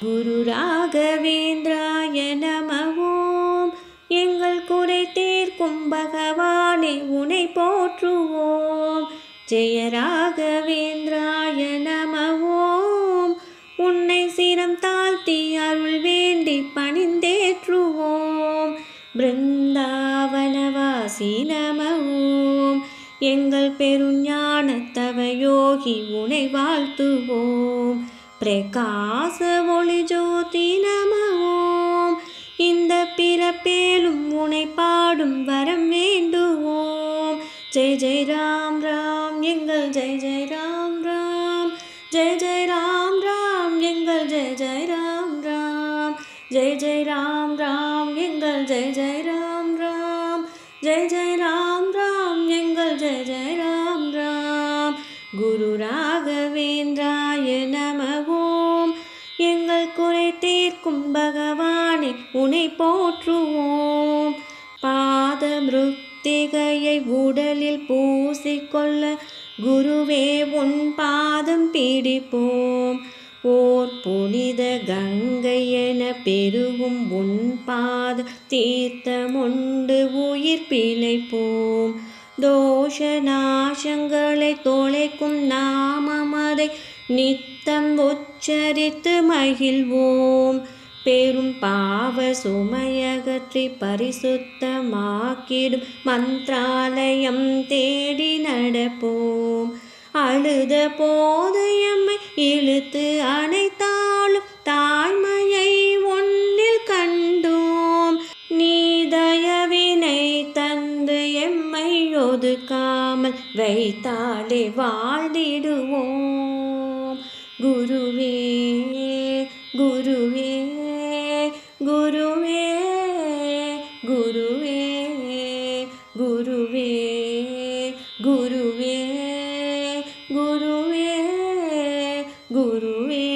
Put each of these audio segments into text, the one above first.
குரு ராகவேந்திராய நம ஓம். எங்கள் குறை தீர்க்கும் பகவானே உனை போற்றுவோம். ஜெய ராகவேந்திராய நம ஓம். உன்னை சிரம் தாழ்த்தி அருள் வேண்டி பணிந்தேற்றுவோம். பிருந்தாவனவாசி நம ஓம். எங்கள் பெருஞான தவ யோகி உனை வாழ்த்துவோம். பிரகாச ஒளி ஜோதி நம ஓம். இந்த பிறப்பேலும் உனை பாடும் வரம் வேண்டுவோம். ஜெய் ஜெய் ராம் ராம் எங்கள் ஜெய் ஜெய் ராம் ராம். ஜெய் ஜெய் ராம் ராம் எங்கள் ஜெய் ஜெய் ராம் ராம். ஜெய் ஜெய் ராம் ராம் எங்கள் ஜெய் ஜெய் ராம் ராம். ஜெய் ஜெய் ராம் ராம் எங்கள் ஜெய் ஜெய் ராம் ராம். குரு ராகவேந்திராய நம ஓம். எங்கள் குறை தீர்க்கும் பகவானே உனை போற்றுவோம். பாத மிருத்திகையை உடலில் பூசிக்கொள்ள குருவே உன் பாதம் பிடிப்போம். ஓர் புனித கங்கை என பெருகும் உன் பாத தீர்த்தமுண்டு உயிர் பிழைப்போம். தோஷ நாசங்களை தொலைக்கும் நாமமதை நித்தம் உச்சரித்து மகிழ்வோம். பெரும் பாவ சுமையகற்றி பரிசுத்தமாக்கிடும் மந்த்ராலயம் தேடி நடப்போம். அழுத போதையம்மை இழுத்து அணைத்தாலும் தாய்மையை ஒன்றில் கண்டோம். நீ தயவினை தந்து எம்மை ஒதுக்காமல் வைத்தாலே வாழ்ந்திடுவோம். குருவே குருவே குருவே குருவே குருவே குருவே குருவே குருவே.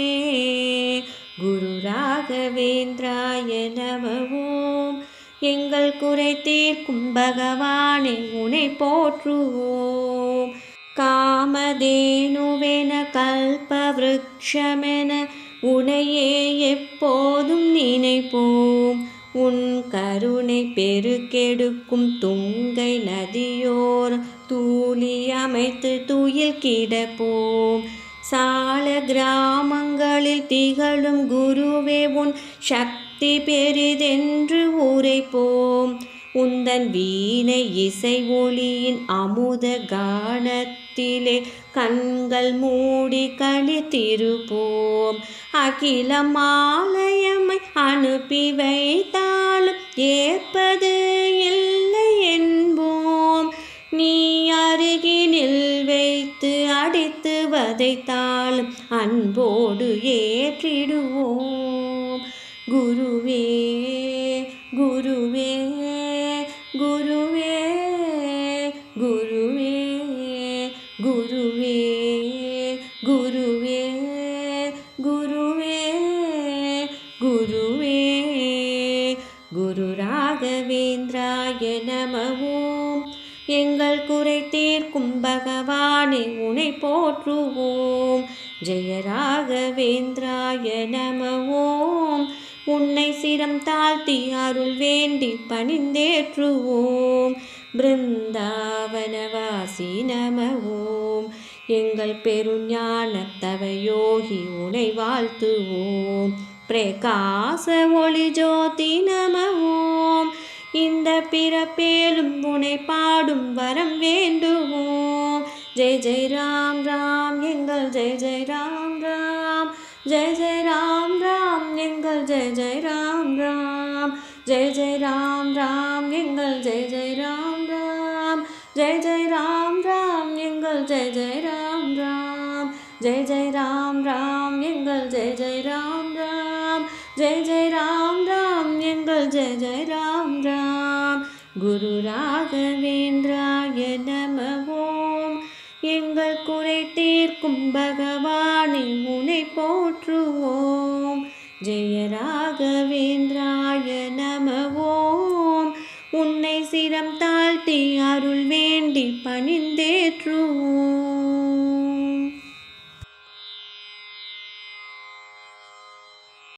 குரு ராகவேந்திராய நம ஓம். எங்கள் குறை தீர்க்கும் பகவானே உனை போற்றுவோம். காமதேனுவென கல்பவ்ருக்ஷமென உனையே எப்போதும் நினைப்போம். உன் கருணை பெருக்கெடுக்கும் துங்கை நதியோர் தூளி அமைத்து துயில் கிடப்போம். சால கிராமங்களில் திகழும் குருவே உன் சக்தி பெரிதென்று உரைப்போம். உந்தன் வீணை இசை ஒளியின் அமுத கானத்திலே கண்கள் மூடி கழித்திருப்போம். அகிலம் ஆலயமை அனுப்பி வைத்தாலும் ஏற்பது இல்லை என்போம். நீ அருகினில் வைத்து அடித்து வதைத்தாலும் அன்போடு ஏற்றிடுவோம். குருவே குருவே குருவே குருவே குருவே குருவே குருவே குருவே. குரு ராகவேந்திராய நம ஓம். எங்கள் குறை தீர்க்கும் பகவானே உனை போற்றுவோம். ஜெய ராகவேந்திராய நம ஓம். உன்னை சிரம் தாழ்த்தி அருள் வேண்டி பணிந்தேற்றுவோம். பிருந்தாவனவாசி நம ஓம். எங்கள் பெருஞான தவ யோகி உனை வாழ்த்துவோம். பிரகாச ஒளி ஜோதி நம ஓம். இந்த பிறப்பேலும் உனை பாடும் வரம் வேண்டுவோம். ஜெய் ஜெய் ராம் ராம் எங்கள் ஜெய் ஜெய் ராம் ராம். ஜெய் ஜெய் ராம் ராம் எங்கள் ஜெய் ஜெய் ராம் ராம். ஜெய் ஜெய் ராம் ராம் எங்கள் ஜெய் ஜெய் ராம் ராம். ஜெய் ஜெய் ராம் ராம் எங்கள் ஜெய் ஜெய் ராம் ராம். ஜெய் ஜெய் ராம் ராம் எங்கள் ஜெய் ஜெய் ராம் ராம். ஜெய் ஜெய் ராம் ராம் எங்கள் ஜெய் ஜெய் ராம் ராம். குரு ராகவேந்திராய நம ஓம். எங்கள் குறை தீர்க்கும் பகவானே உனை போற்றுவோம். ஜெய ராகவேந்திராய நம ஓம். உன்னை சிரம் தாழ்த்தி அருள் வேண்டி பணிந்தேற்றுவோம்.